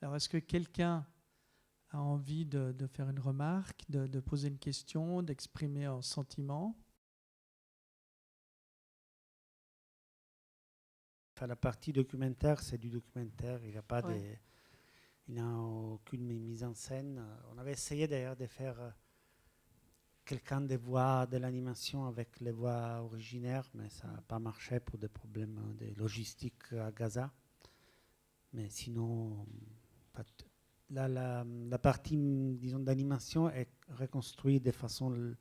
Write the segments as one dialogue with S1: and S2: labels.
S1: Alors, est-ce que quelqu'un a envie de faire une remarque, de poser une question, d'exprimer un sentiment?
S2: Enfin, la partie documentaire, c'est du documentaire. Il n'y a pas
S1: Ouais.
S2: il n'y a aucune mise en scène. On avait essayé d'ailleurs de faire quelqu'un des voix de l'animation avec les voix originaires, mais ça n'a pas marché pour des problèmes de logistique à Gaza. Mais sinon, pas t- la partie, disons, d'animation est reconstruite de façon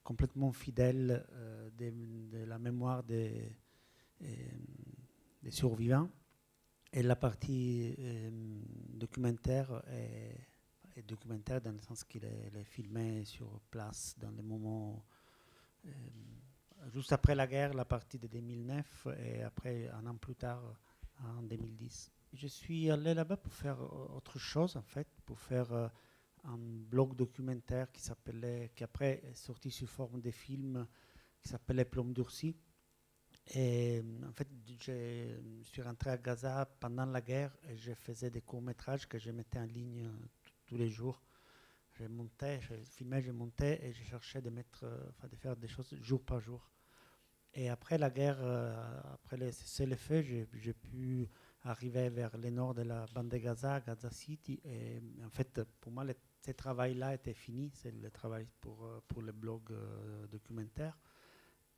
S2: complètement fidèle de la mémoire euh, des survivants. Et la partie documentaire est documentaire dans le sens qu'il est filmé sur place dans les moments euh, juste après la guerre, la partie de 2009, et après un an plus tard, en 2010. Je suis allé là-bas pour faire autre chose en fait, pour faire un blog documentaire qui après est sorti sous forme de film, qui s'appelait Plomb durci. Et en fait, je suis rentré à Gaza pendant la guerre et je faisais des courts-métrages que je mettais en ligne tous les jours. Je montais, je filmais, je montais et je cherchais de mettre, de faire des choses jour par jour. Et après la guerre, après les cessez-le-feu, j'ai pu arriver vers le nord de la bande de Gaza, Gaza City. Et en fait, pour moi, ce travail-là était fini. C'est le travail pour le blog documentaire.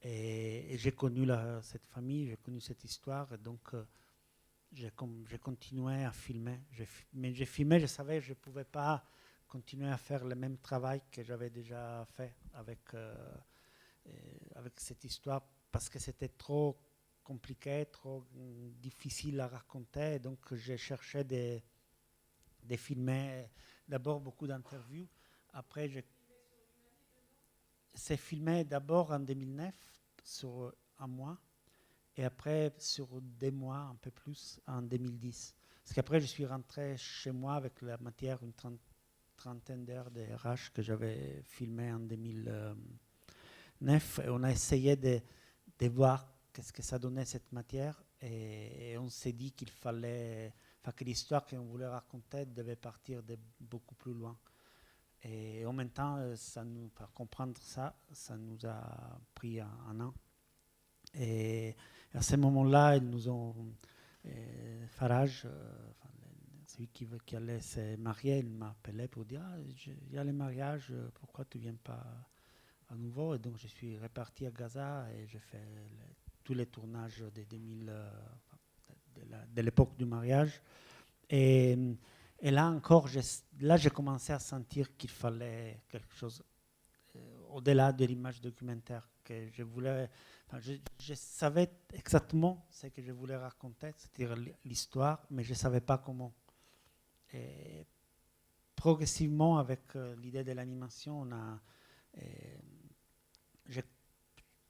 S2: Et j'ai connu cette famille, j'ai connu cette histoire. Et donc, j'ai continué à filmer. Mais j'ai filmé, je savais que je ne pouvais pas continuer à faire le même travail que j'avais déjà fait avec cette histoire parce que c'était trop compliqué, trop difficile à raconter. Donc j'ai cherché de filmer d'abord beaucoup d'interviews. Après, c'est filmé d'abord en 2009 sur un mois et après sur des mois, un peu plus, en 2010. Parce qu'après, je suis rentré chez moi avec la matière, une trentaine d'heures de RH que j'avais filmé en 2009. Et on a essayé de voir qu'est-ce que ça donnait cette matière. Et on s'est dit qu'il fallait, enfin, que l'histoire qu'on voulait raconter devait partir de beaucoup plus loin. Et en même temps, pour comprendre ça, ça nous a pris un an. Et à ce moment-là, ils nous ont, Farage, celui qui allait se marier, il m'a appelé pour dire ah, il y a le mariage, pourquoi tu ne viens pas à nouveau? Et donc je suis reparti à Gaza et j'ai fait tous les tournages de 2000, de l'époque du mariage. Et, et là encore, j'ai commencé à sentir qu'il fallait quelque chose au-delà de l'image documentaire que je voulais. Enfin, je savais exactement ce que je voulais raconter, c'est-à-dire l'histoire, mais je ne savais pas comment. Et progressivement, avec l'idée de l'animation, euh, j'ai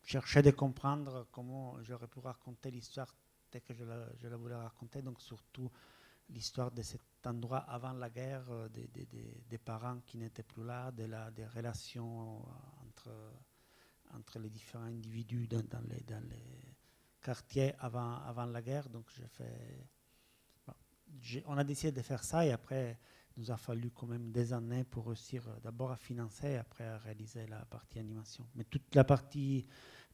S2: cherché de comprendre comment j'aurais pu raconter l'histoire telle que je la voulais raconter, donc surtout l'histoire de cet endroit avant la guerre, des parents qui n'étaient plus là, des relations entre les différents individus dans les quartiers avant la guerre. Donc bon, on a décidé de faire ça et après, il nous a fallu quand même des années pour réussir d'abord à financer et après à réaliser la partie animation. Mais toute la partie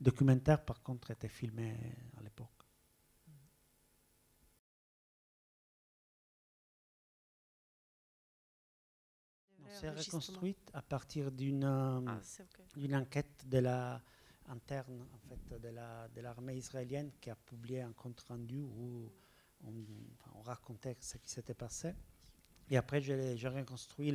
S2: documentaire, par contre, était filmée à l'époque. On s'est reconstruite à partir d'une enquête interne en fait, de l'armée israélienne qui a publié un compte rendu où on racontait ce qui s'était passé. Et après, j'ai reconstruit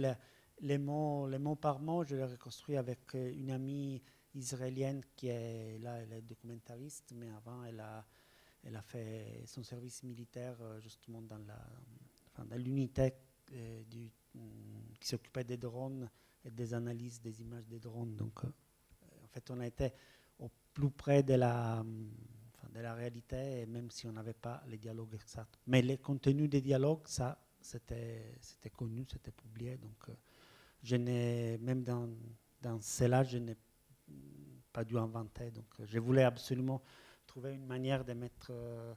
S2: les mots par mots, je les reconstruis avec une amie israélienne qui est là, elle est documentariste, mais avant, elle a fait son service militaire justement dans l'unité qui s'occupait des drones et des analyses des images des drones. Donc, en fait, on a été au plus près de la réalité, même si on n'avait pas les dialogues exacts. Mais les contenus des dialogues, ça, c'était connu, c'était publié. Donc, je n'ai, même dans cela, je n'ai pas dû inventer. Donc, je voulais absolument trouver une manière de mettre, de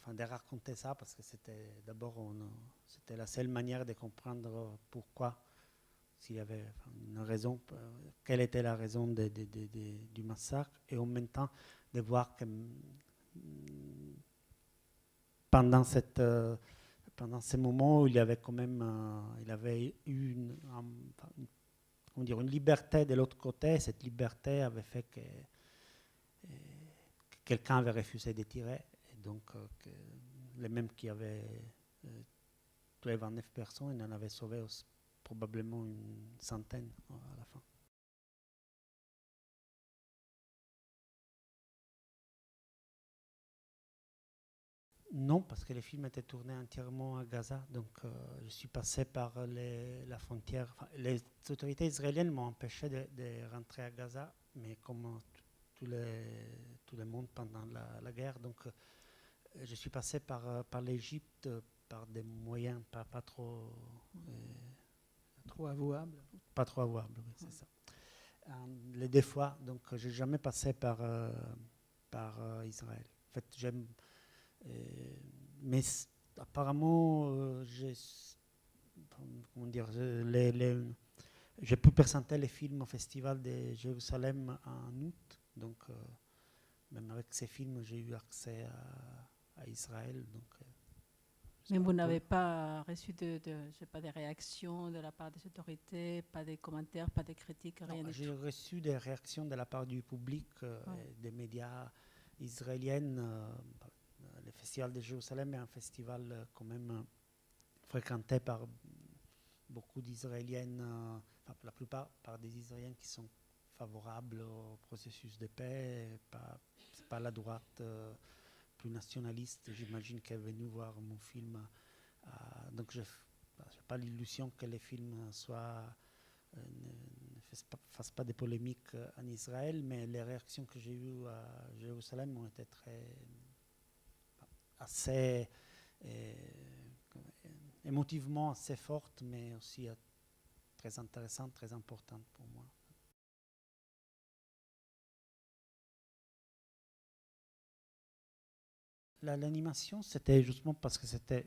S2: de raconter ça, parce que c'était c'était la seule manière de comprendre pourquoi, s'il y avait une raison, quelle était la raison du massacre, et en même temps de voir que pendant ces moments où il y avait quand même il avait eu une liberté de l'autre côté. Cette liberté avait fait que quelqu'un avait refusé de tirer, et donc les mêmes qui avaient tué 29 personnes, il en avait sauvé aussi, probablement une centaine à la fin. Non, parce que le film était tourné entièrement à Gaza, donc je suis passé par la frontière. Enfin, les autorités israéliennes m'ont empêché de rentrer à Gaza, mais comme tout le monde pendant la guerre, donc je suis passé par l'Égypte par des moyens pas trop
S1: avouables.
S2: Pas trop avouables, oui, c'est ça. Les deux fois, donc j'ai jamais passé par Israël. En fait, j'aime. Mais apparemment, comment dire, j'ai pu présenter les films au Festival de Jérusalem en août. Donc, même avec ces films, j'ai eu accès à Israël. Donc,
S3: mais vous n'avez pas reçu de réactions de la part des autorités, pas de commentaires, pas de critiques, rien du tout?
S2: J'ai reçu des réactions de la part du public, des médias israéliennes. Le Festival de Jérusalem est un festival quand même fréquenté par beaucoup d'Israéliennes, la plupart par des Israéliens qui sont favorables au processus de paix. C'est pas la droite plus nationaliste, j'imagine, qui est venue voir mon film. Donc je n'ai pas l'illusion que les films ne fassent pas de polémiques en Israël, mais les réactions que j'ai eues à Jérusalem ont été assez émotivement assez fortes, mais aussi très intéressantes, très importantes pour moi. L'animation, c'était justement parce que c'était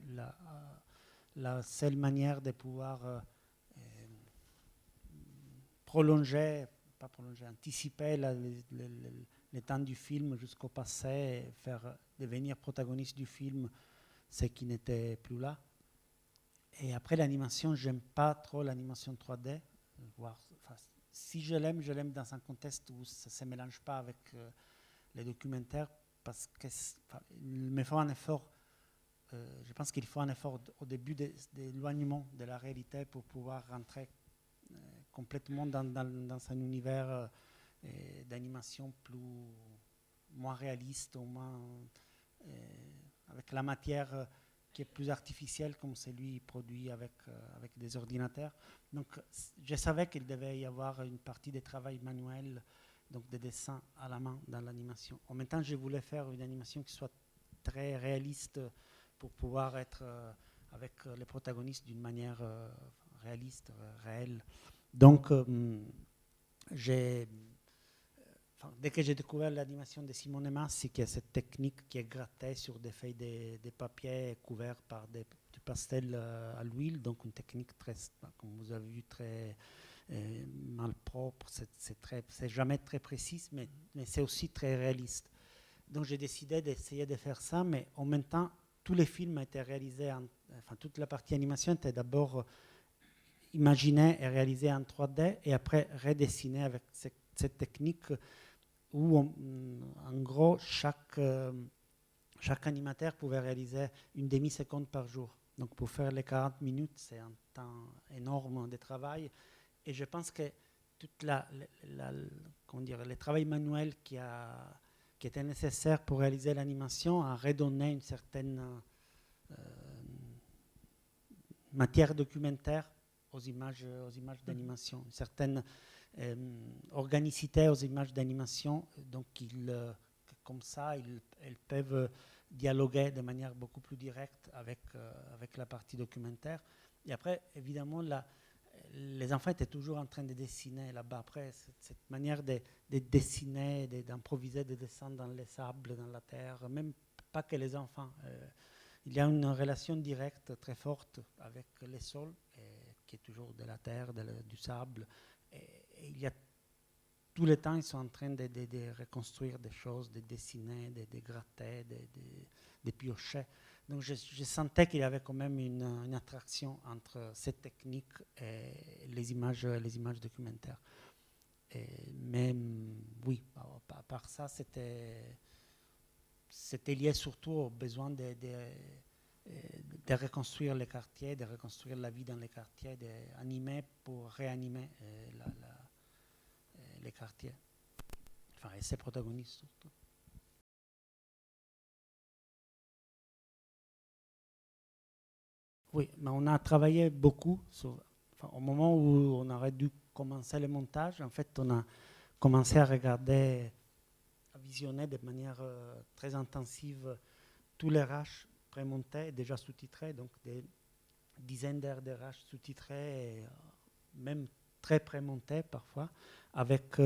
S2: la seule manière de pouvoir anticiper le temps du film jusqu'au passé, faire devenir protagoniste du film ce qui n'était plus là. Et après l'animation, j'aime pas trop l'animation 3D. Si je l'aime dans un contexte où ça ne se mélange pas avec les documentaires, parce qu'il me faut un effort. Je pense qu'il faut un effort au début d'éloignement de la réalité pour pouvoir rentrer complètement dans un univers d'animation moins réaliste, avec la matière qui est plus artificielle, comme celui produit avec des ordinateurs. Donc, je savais qu'il devait y avoir une partie de travail manuel, donc des dessins à la main dans l'animation. En même temps, je voulais faire une animation qui soit très réaliste pour pouvoir être avec les protagonistes d'une manière réaliste, réelle. Donc, dès que j'ai découvert l'animation de Simone Massi, qui est cette technique qui est grattée sur des feuilles de papier couvertes par du pastel à l'huile, donc une technique très, comme vous avez vu, très malpropre, c'est jamais très précis, mais c'est aussi très réaliste. Donc j'ai décidé d'essayer de faire ça, mais en même temps, tous les films étaient réalisés, toute la partie animation était d'abord imaginée et réalisée en 3D, et après redessinée avec cette technique où, en gros, chaque animateur pouvait réaliser une demi-seconde par jour. Donc pour faire les 40 minutes, c'est un temps énorme de travail. Et je pense que tout le travail manuel qui était nécessaire pour réaliser l'animation a redonné une certaine matière documentaire aux images d'animation, une certaine organicité aux images d'animation. Donc, comme ça, elles peuvent dialoguer de manière beaucoup plus directe avec la partie documentaire. Et après, évidemment, les enfants étaient toujours en train de dessiner là-bas. Après, cette manière de dessiner, d'improviser des dessins dans les sables, dans la terre, même pas que les enfants. Il y a une relation directe très forte avec les sols, qui est toujours de la terre, du sable. Et il y a tout le temps, ils sont en train de reconstruire des choses, de dessiner, de gratter, de piocher. Donc je sentais qu'il y avait quand même une attraction entre cette technique et les images documentaires. Mais oui, à part ça, c'était lié surtout au besoin de reconstruire les quartiers, de reconstruire la vie dans les quartiers, d'animer pour réanimer les quartiers. Enfin, et ses protagonistes surtout. Oui, mais on a travaillé beaucoup au moment où on aurait dû commencer le montage. En fait, on a commencé à regarder, à visionner de manière très intensive tous les rushs prémontés, déjà sous-titrés, donc des dizaines d'heures de rushs sous-titrés, et même très prémontés parfois, avec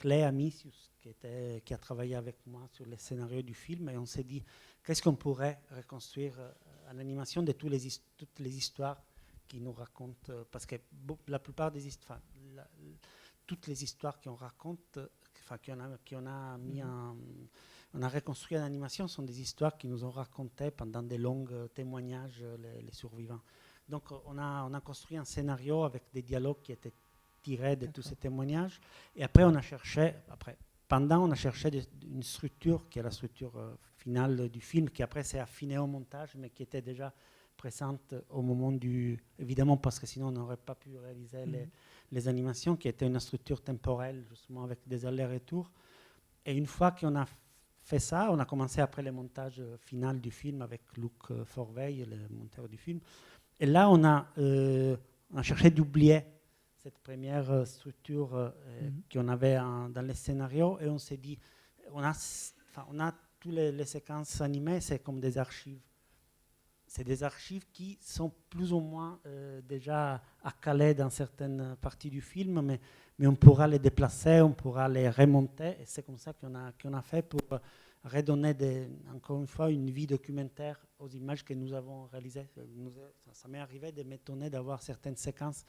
S2: Léa Amicius, qui a travaillé avec moi sur les scénarios du film, et on s'est dit, qu'est-ce qu'on pourrait reconstruire à l'animation de toutes les histoires qui nous racontent, parce que la plupart des histoires, toutes les histoires qu'on raconte, qu'on a mis on a reconstruit en animation, sont des histoires qui nous ont racontées pendant des longs témoignages les survivants. Donc on a construit un scénario avec des dialogues qui étaient tirés de tous ces témoignages, et après on a cherché une structure qui est la structure finale du film, qui après s'est affinée au montage, mais qui était déjà présente au moment évidemment parce que sinon on n'aurait pas pu réaliser les animations, qui était une structure temporelle justement avec des allers-retours. Et une fois qu'on a fait ça, on a commencé après le montage final du film avec Luc Forveil, le monteur du film. Et là on a cherché d'oublier cette première structure qu'on avait dans les scénarios, et on s'est dit, on a toutes les séquences animées, c'est comme des archives. C'est des archives qui sont plus ou moins déjà accolées dans certaines parties du film, mais on pourra les déplacer, on pourra les remonter, et c'est comme ça qu'on a fait pour redonner encore une fois une vie documentaire aux images que nous avons réalisées. Ça m'est arrivé de m'étonner d'avoir certaines séquences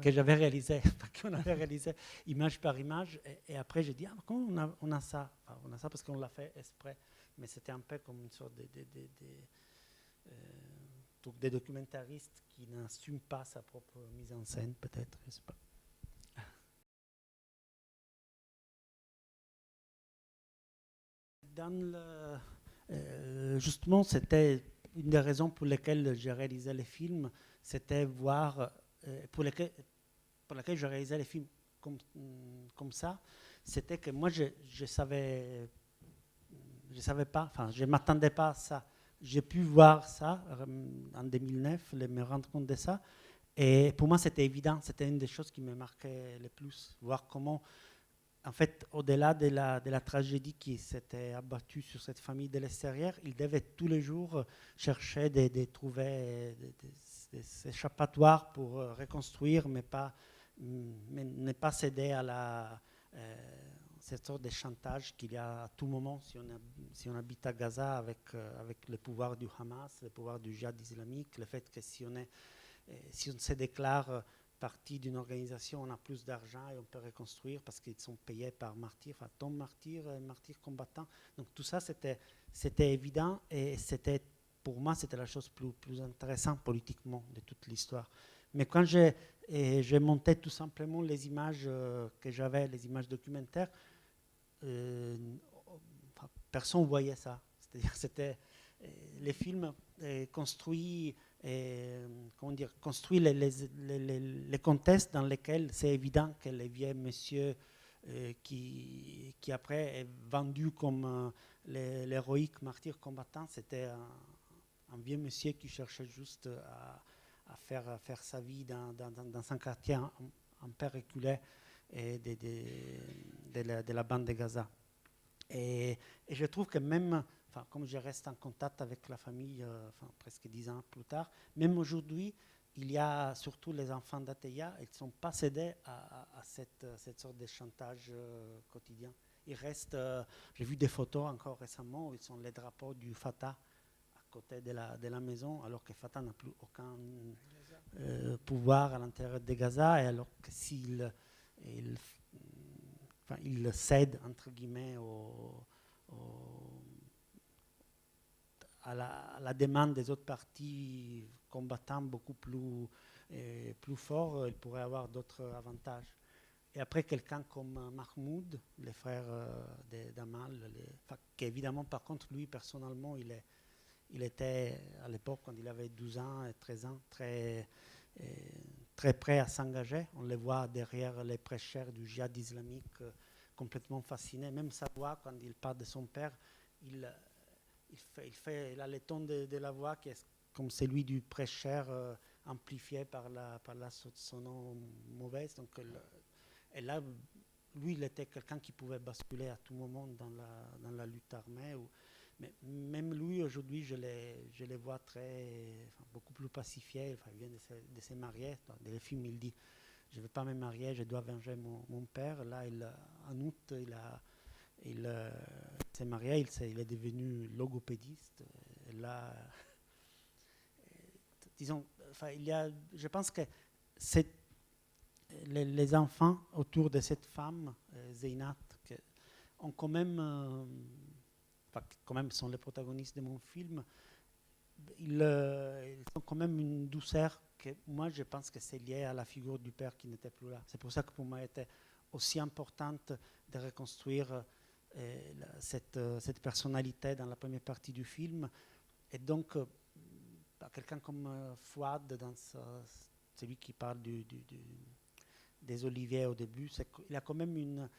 S2: que j'avais réalisées, qu'on avait réalisées image par image, et après j'ai dit, comment on a ça? On a ça parce qu'on l'a fait exprès, mais c'était un peu comme une sorte donc des documentaristes qui n'assument pas sa propre mise en scène, peut-être, je ne sais pas. Justement, c'était une des raisons pour lesquelles j'ai réalisé les films, c'était voir, pour lesquelles je réalisais les films comme ça, c'était que moi, je savais pas, je ne m'attendais pas à ça. J'ai pu voir ça en 2009, me rendre compte de ça. Et pour moi, c'était évident. C'était une des choses qui me marquait le plus. Voir comment, en fait, au-delà de la tragédie qui s'était abattue sur cette famille de l'extérieur, ils devaient tous les jours chercher de trouver des échappatoires pour reconstruire, mais ne pas céder à cette sorte de chantage qu'il y a à tout moment si on habite à Gaza avec le pouvoir du Hamas, le pouvoir du djihad islamique, le fait que si on se déclare partie d'une organisation, on a plus d'argent et on peut reconstruire parce qu'ils sont payés par martyrs, tombe martyrs combattants. Donc tout ça, c'était évident, et pour moi, c'était la chose plus intéressante politiquement de toute l'histoire. Mais quand j'ai monté tout simplement les images que j'avais, les images documentaires, personne ne voyait ça. C'est-à-dire c'était les films construits les contextes dans lesquels c'est évident que le vieux monsieur qui après est vendu comme l'héroïque martyr combattant, c'était un vieux monsieur qui cherchait juste à faire sa vie dans un quartier un peu reculé de la bande de Gaza. Et je trouve que même, comme je reste en contact avec la famille presque 10 ans plus tard, même aujourd'hui, il y a surtout les enfants d'Ateya, ils ne sont pas cédés à cette sorte de chantage quotidien. il reste, j'ai vu des photos encore récemment où ils sont les drapeaux du Fatah à côté de la maison, alors que Fatah n'a plus aucun pouvoir à l'intérieur de Gaza, et alors que s'il il cède entre guillemets à la demande des autres partis combattants beaucoup plus forts, il pourrait avoir d'autres avantages. Et après, quelqu'un comme Mahmoud, les frères d'Amal, qui évidemment, par contre, lui, personnellement, il était, à l'époque, quand il avait 12 ans et 13 ans, très prêt à s'engager. On le voit derrière les prêcheurs du djihad islamique, complètement fasciné. Même sa voix, quand il parle de son père, il a le ton de la voix qui est comme celui du prêcheur, amplifié par la sonore mauvaise. Donc, et là, lui, il était quelqu'un qui pouvait basculer à tout moment dans la lutte armée. Mais même lui, aujourd'hui, je les vois beaucoup plus pacifiés. Il vient de se marier. Dans les films, il dit « Je ne vais pas me marier, je dois venger mon père ». Là, en août, il s'est marié, il est devenu logopédiste. Et là, disons, je pense que les enfants autour de cette femme, Zeinat, ont quand même sont les protagonistes de mon film, ils ont quand même une douceur que moi je pense que c'est lié à la figure du père qui n'était plus là. C'est pour ça que pour moi il était aussi importante de reconstruire cette personnalité dans la première partie du film. Et donc quelqu'un comme Fouad, celui qui parle des oliviers au début, il a quand même une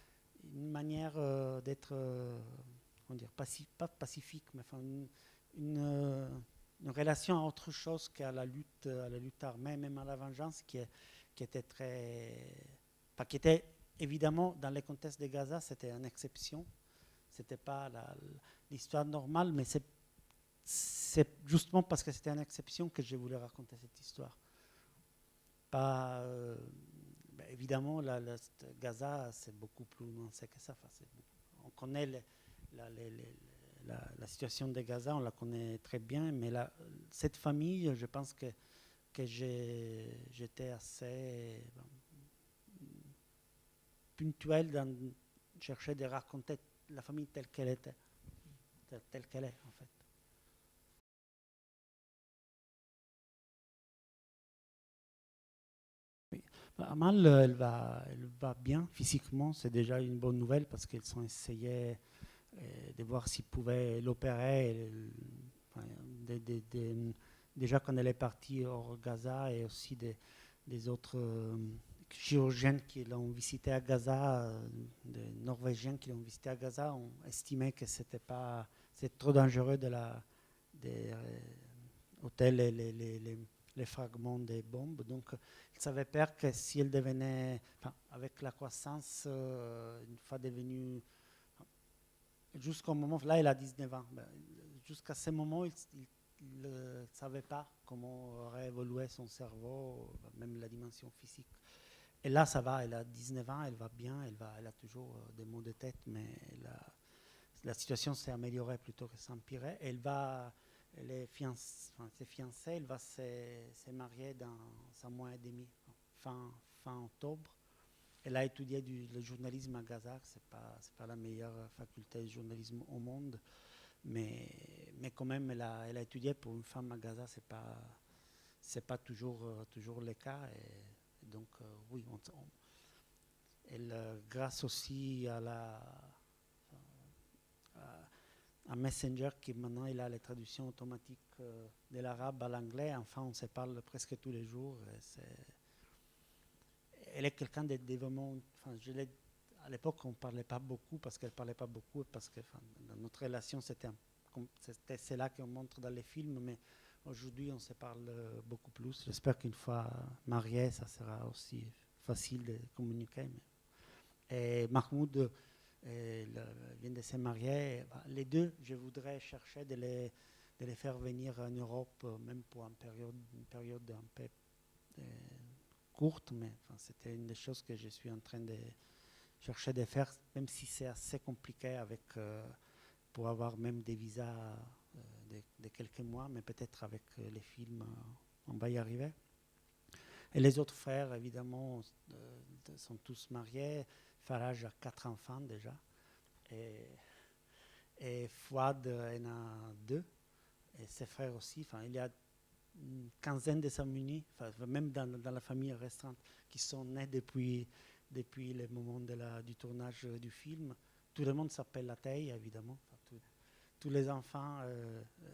S2: manière d'être, pas pacifique, mais une relation à autre chose qu'à la lutte armée, même à la vengeance, qui était qui était évidemment dans le contexte de Gaza, c'était une exception. C'était pas l'histoire normale, mais c'est justement parce que c'était une exception que je voulais raconter cette histoire. Pas évidemment, Gaza, c'est beaucoup plus nuancé que ça. On connaît la situation de Gaza, on la connaît très bien, mais cette famille, je pense que j'étais assez ponctuel dans chercher de raconter la famille telle qu'elle était, telle qu'elle est, en fait. Amal, elle va bien physiquement, c'est déjà une bonne nouvelle parce qu'ils ont essayé de voir s'ils pouvaient l'opérer. Déjà quand elle est partie hors Gaza, et aussi des autres chirurgiens qui l'ont visité à Gaza, des Norvégiens qui l'ont visité à Gaza, ont estimé que c'est trop dangereux de les fragments des bombes. Donc, ils avaient peur que si elle devenait, avec la croissance, une fois devenue, jusqu'au moment, là, elle a 19 ans, jusqu'à ce moment, il ne savait pas comment aurait évolué son cerveau, même la dimension physique. Et là, ça va, elle a 19 ans, elle va bien, elle a toujours des maux de tête, mais la situation s'est améliorée plutôt que s'empirer. Elle est fiancée, elle va se marier dans un mois et demi, fin octobre. Elle a étudié le journalisme à Gaza, c'est pas la meilleure faculté de journalisme au monde, mais quand même elle a étudié. Pour une femme à Gaza, c'est pas toujours le cas, et donc oui, elle grâce aussi à Messenger, qui maintenant il a les traductions automatiques de l'arabe à l'anglais. Enfin, on se parle presque tous les jours. Elle est quelqu'un de vraiment. À l'époque, on ne parlait pas beaucoup parce qu'elle ne parlait pas beaucoup, parce que dans notre relation, c'était là qu'on montre dans les films, mais aujourd'hui, on se parle beaucoup plus. J'espère qu'une fois mariée, ça sera aussi facile de communiquer. Et Mahmoud vient de se marier. Les deux, je voudrais chercher de les faire venir en Europe, même pour une période un peu courte, mais c'était une des choses que je suis en train cherchais de faire, même si c'est assez compliqué pour avoir même des visas de quelques mois, mais peut-être avec les films, on va y arriver. Et les autres frères, évidemment, sont tous mariés. Faraj a 4 enfants déjà. Et Fouad en a 2. Et ses frères aussi. Enfin, il y a une quinzaine de Samounis, même dans la famille restreinte, qui sont nés depuis le moment du tournage du film. Tout le monde s'appelle Latey, évidemment. Enfin, tous les enfants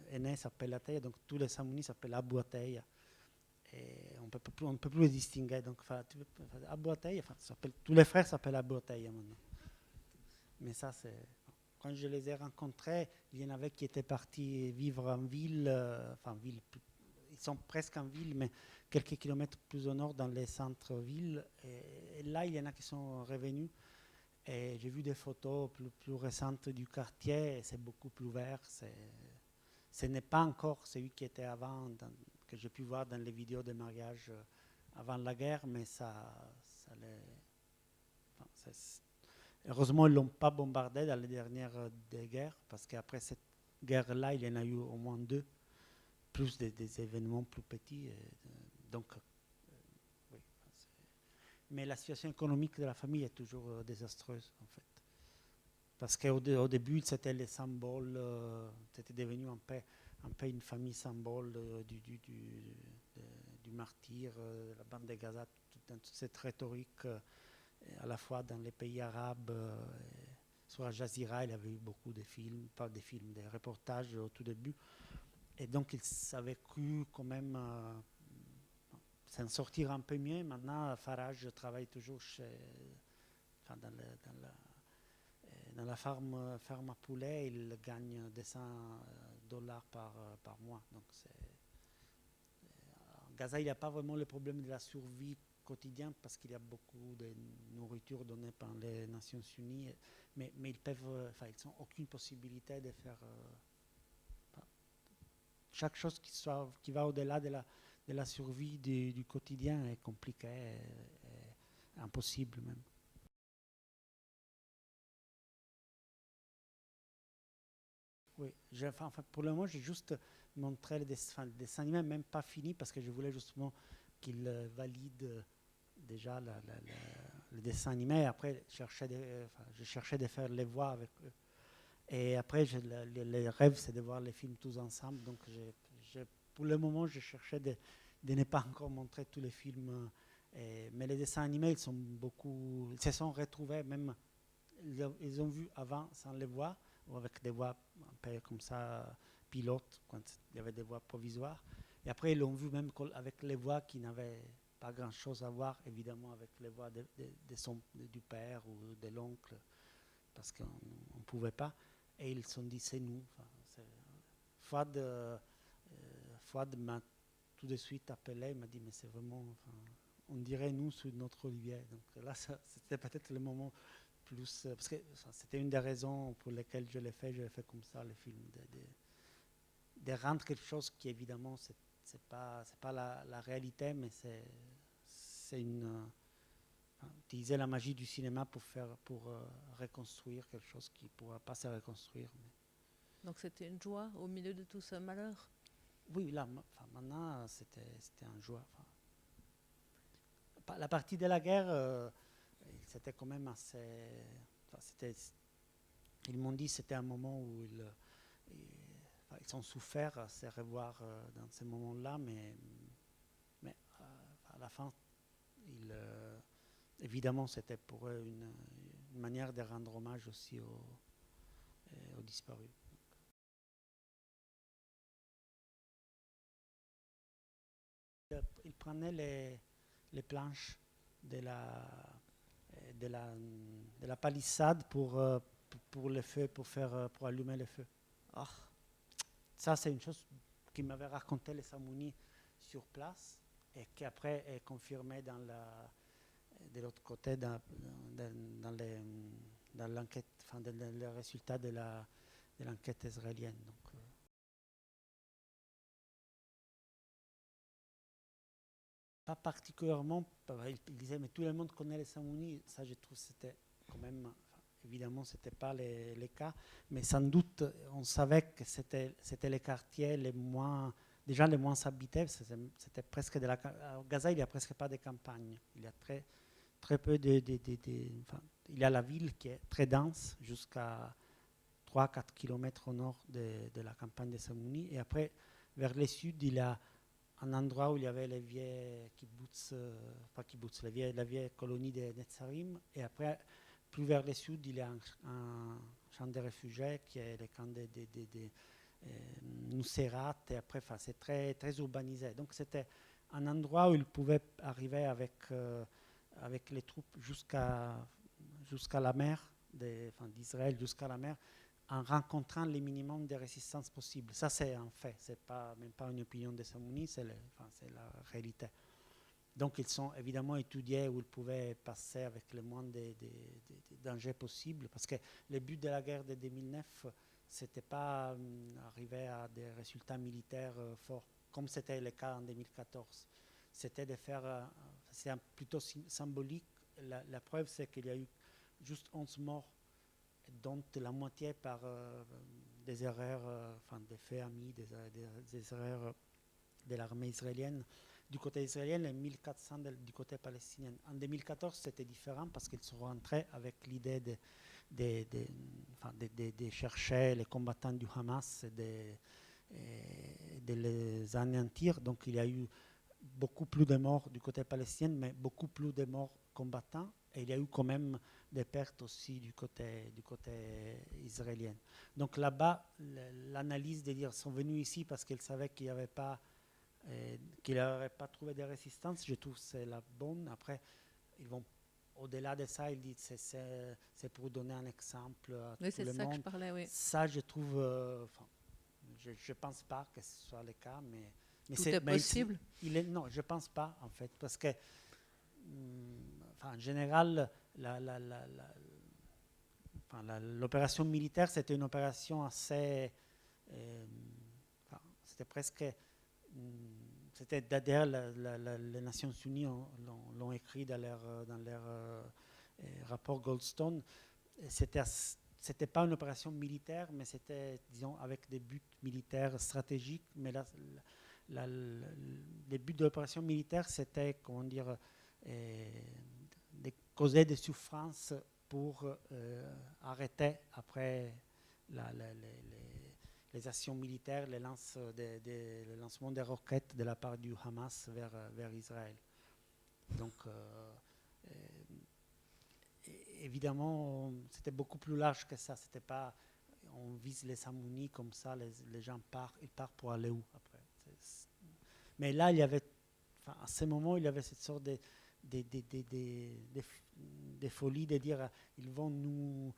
S2: aînés s'appellent Latey, donc tous les Samounis s'appellent Abou Atey. Et on ne peut plus les distinguer. Donc, Abou Atey, tous les frères s'appellent Abou Atey maintenant. Mais ça, c'est... Quand je les ai rencontrés, il y en avait qui étaient partis vivre en ville, ils sont presque en ville, mais quelques kilomètres plus au nord, dans les centres-villes. Et là, il y en a qui sont revenus. Et j'ai vu des photos plus récentes du quartier, et c'est beaucoup plus vert. Ce n'est pas encore celui qui était avant, que j'ai pu voir dans les vidéos de mariage avant la guerre, mais heureusement, ils ne l'ont pas bombardé dans les dernières guerres, parce qu'après cette guerre-là, il y en a eu au moins 2, plus des événements plus petits. Donc, oui. Mais la situation économique de la famille est toujours désastreuse, en fait. Parce qu'au début, c'était les symboles, c'était devenu un peu une famille symbole du martyr, de la bande de Gaza, toute cette rhétorique. À la fois dans les pays arabes, sur Al Jazeera, il y avait eu beaucoup de films, pas des films, des reportages au tout début. Et donc, ils avaient cru quand même s'en sortir un peu mieux. Maintenant, Faraj travaille toujours dans la ferme à poulet. Il gagne $200 par mois. Donc, en Gaza, il n'y a pas vraiment le problème de la survie quotidien parce qu'il y a beaucoup de nourriture donnée par les Nations Unies, mais ils n'ont aucune possibilité de faire chaque chose qui va au-delà de la survie du quotidien est compliquée, et impossible même. Oui, pour le moment, j'ai juste montré le dessin animé, même pas fini, parce que je voulais justement qu'il valide déjà le dessin animé. Après, je cherchais de faire les voix avec eux. Et après, le rêve, c'est de voir les films tous ensemble. Donc, pour le moment, je cherchais de ne pas encore montrer tous les films. Mais les dessins animés, ils se sont retrouvés, même, ils ont vu avant sans les voix, ou avec des voix un peu comme ça, pilotes, quand il y avait des voix provisoires. Et après, ils l'ont vu même avec les voix qui n'avaient pas grand-chose à voir, évidemment, avec les voix du père ou de l'oncle, parce qu'on ne pouvait pas. Et ils se sont dit, c'est nous. Fouad m'a tout de suite appelé, il m'a dit, mais c'est vraiment, on dirait nous sur notre olivier. Donc là, c'était peut-être le moment plus... parce que c'était une des raisons pour lesquelles je l'ai fait comme ça, le film, de rendre quelque chose qui, évidemment, c'est pas la réalité, mais c'est utiliser la magie du cinéma pour reconstruire quelque chose qui ne pourra pas se reconstruire.
S4: Donc c'était une joie au milieu de tout ce malheur.
S2: Oui, là, maintenant, c'était un joie. La partie de la guerre, c'était quand même assez... ils m'ont dit que c'était un moment où ils ont souffert à se revoir dans ces moments-là, mais à la fin, évidemment, c'était pour eux une manière de rendre hommage aussi aux disparus. Ils prenaient les planches de la palissade pour le feu, pour allumer le feu. Oh. Ça, c'est une chose qui m'avait raconté les Samounis sur place et qui après est confirmée de l'autre côté dans l'enquête, dans les résultats de l'enquête israélienne. Donc, pas particulièrement, il disait, mais tout le monde connaît les Samounis. Ça, je trouve que c'était quand même, enfin, évidemment, ce n'était pas les cas, mais sans doute, on savait que c'était les quartiers les moins, déjà les moins habités. C'était presque de à Gaza, il n'y a presque pas de campagne. Il y a très peu enfin, il y a la ville qui est très dense, jusqu'à 3-4 km au nord de la campagne de Samouni. Et après, vers le sud, il y a un endroit où il y avait les vieilles kibbutz, pas kibbutz, la vieille colonie de Netzarim. Et après, plus vers le sud, il y a un champ de réfugiés qui est le camp de Nuseirat. Et après, c'est très, très urbanisé. Donc, c'était un endroit où il pouvait arriver avec les troupes jusqu'à la mer d'Israël, jusqu'à la mer, en rencontrant le minimum de résistance possible. Ça, c'est un fait. Ce n'est même pas une opinion de Samouni, c'est la réalité. Donc, ils sont évidemment étudiés où ils pouvaient passer avec le moins de dangers possible, parce que le but de la guerre de 2009, ce n'était pas arriver à des résultats militaires forts, comme c'était le cas en 2014. C'était de faire, c'est plutôt symbolique. La preuve, c'est qu'il y a eu juste 11 morts, dont la moitié par des erreurs, des faits amis, des erreurs de l'armée israélienne du côté israélien et 1400 du côté palestinien. En 2014, c'était différent parce qu'ils sont rentrés avec l'idée de chercher les combattants du Hamas et de les anéantir. Donc il y a eu beaucoup plus de morts du côté palestinien, mais beaucoup plus de morts combattants. Et il y a eu quand même des pertes aussi du côté israélien. Donc là-bas, l'analyse de dire qu'ils sont venus ici parce qu'ils savaient qu'il n'avaient pas trouvé de résistance, je trouve que c'est la bonne. Après, ils vont au-delà de ça, ils disent c'est pour donner un exemple à tout le monde.
S4: C'est ça que je parlais, oui.
S2: Ça, je trouve, je ne pense pas que ce soit le cas, mais
S4: tout est possible.
S2: Non, je ne pense pas, en fait, parce que en général, l'opération militaire, c'était une opération assez... c'était presque... C'était d'ailleurs, les Nations Unies l'ont écrit dans leur rapport Goldstone. C'était pas une opération militaire, mais c'était, disons, avec des buts militaires stratégiques. Mais les buts de l'opération militaire, c'était, comment dire, de causer des souffrances pour arrêter après les actions militaires, le lancement des roquettes de la part du Hamas vers Israël. Donc, évidemment, c'était beaucoup plus large que ça. C'était pas, on vise les Samouni comme ça, les gens ils partent pour aller où après. Mais là, il y avait, à ce moment, il y avait cette sorte de folie de dire ils vont nous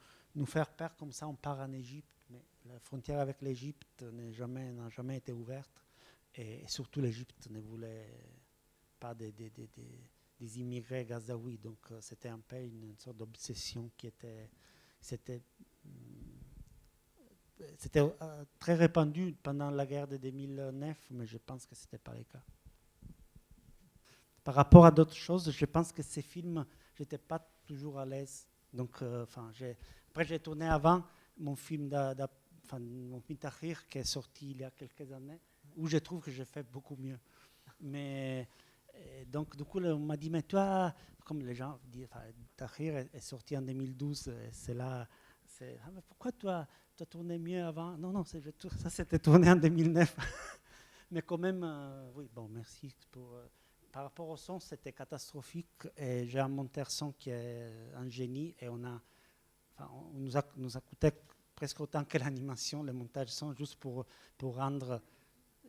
S2: faire peur, comme ça on part en Égypte. Mais la frontière avec l'Égypte n'a jamais été ouverte, et surtout l'Égypte ne voulait pas des immigrés gazaouis. Donc c'était un peu une sorte d'obsession qui c'était très répandu pendant la guerre de 2009, mais je pense que ce n'était pas le cas. Par rapport à d'autres choses, je pense que ces films, je n'étais pas toujours à l'aise. Donc, après, j'ai tourné avant mon film Tahrir, qui est sorti il y a quelques années, où je trouve que j'ai fait beaucoup mieux. Mais donc, du coup, on m'a dit, mais toi, comme les gens disent, Tahrir est sorti en 2012, c'est là, mais pourquoi toi, tu as tourné mieux avant? Non, ça c'était tourné en 2009. Mais quand même, oui, bon, merci pour... par rapport au son, c'était catastrophique, et j'ai un monteur son qui est un génie, et on nous a coûté presque autant que l'animation, le montage son, juste pour rendre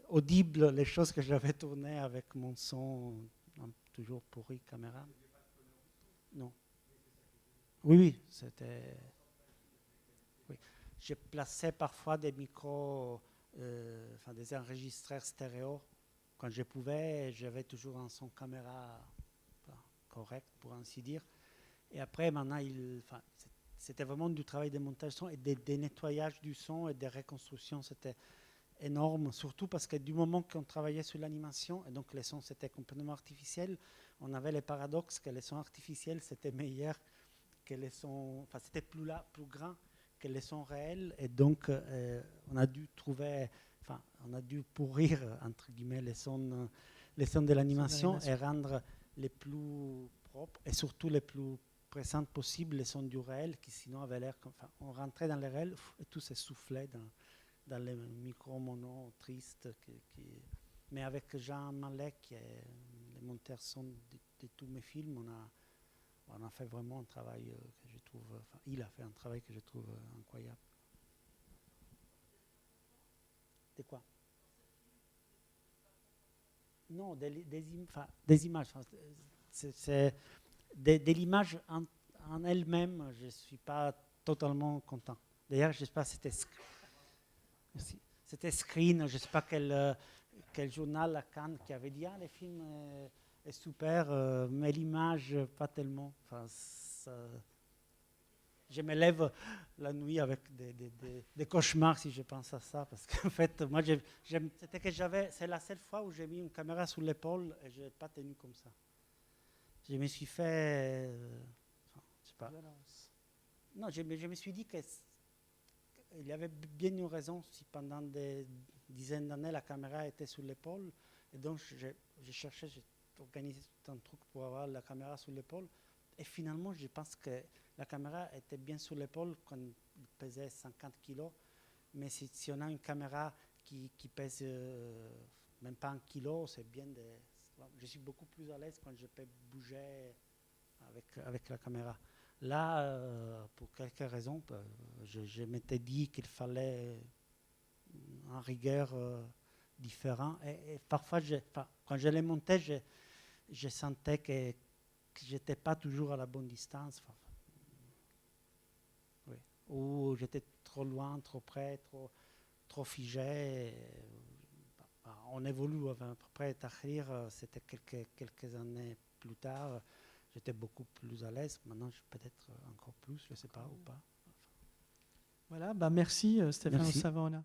S2: audible les choses que j'avais tournées avec mon son toujours pourri caméra. Non. Oui, c'était... Oui. J'ai placé parfois des micros, des enregistreurs stéréo. Quand je pouvais, j'avais toujours un son caméra correct, pour ainsi dire. Et après, maintenant, c'était vraiment du travail de montage son et des nettoyages du son et des reconstructions. C'était énorme, surtout parce que du moment qu'on travaillait sur l'animation, et donc les sons c'était complètement artificiel, on avait le paradoxe que les sons artificiels c'était meilleur que les sons, enfin c'était plus grand que les sons réels, et donc on a dû trouver, enfin on a dû pourrir entre guillemets les sons de l'animation et rendre les plus propres et surtout les plus présentes possibles les sons du réel, qui sinon avaient l'air comme, enfin, on rentrait dans le réel et tout s'essoufflait dans les micros mono tristes. Mais avec Jean Malek, qui est le monteur son de tous mes films, on a fait vraiment un travail que je trouve, enfin, il a fait un travail que je trouve incroyable. De quoi? Non, des images. C'est de l'image en elle-même, je ne suis pas totalement content. D'ailleurs, je ne sais pas si c'était Screen, je ne sais pas quel journal à Cannes qui avait dit le film est super, mais l'image, pas tellement. Enfin, je me lève la nuit avec des cauchemars si je pense à ça, parce qu'en fait, moi, c'est la seule fois où j'ai mis une caméra sur l'épaule et je n'ai pas tenu comme ça. Je me suis fait, je sais pas. Non, je me suis dit qu'il y avait bien une raison si pendant des dizaines d'années la caméra était sur l'épaule, et donc j'ai cherché, j'ai organisé tout un truc pour avoir la caméra sur l'épaule, et finalement je pense que la caméra était bien sur l'épaule quand elle pesait 50 kilos, mais si on a une caméra qui pèse même pas 1 kilo, c'est bien je suis beaucoup plus à l'aise quand je peux bouger avec la caméra. Là, pour quelques raisons, je m'étais dit qu'il fallait un rigueur différent. Et parfois, quand je les montais, je sentais que je n'étais pas toujours à la bonne distance. Oui. Ou j'étais trop loin, trop près, trop figé. On évolue. À peu près, Tahrir, c'était quelques années plus tard. J'étais beaucoup plus à l'aise. Maintenant, peut-être encore plus, je ne sais pas ou pas.
S1: Voilà, merci Stéphane
S2: Merci.
S1: Savona.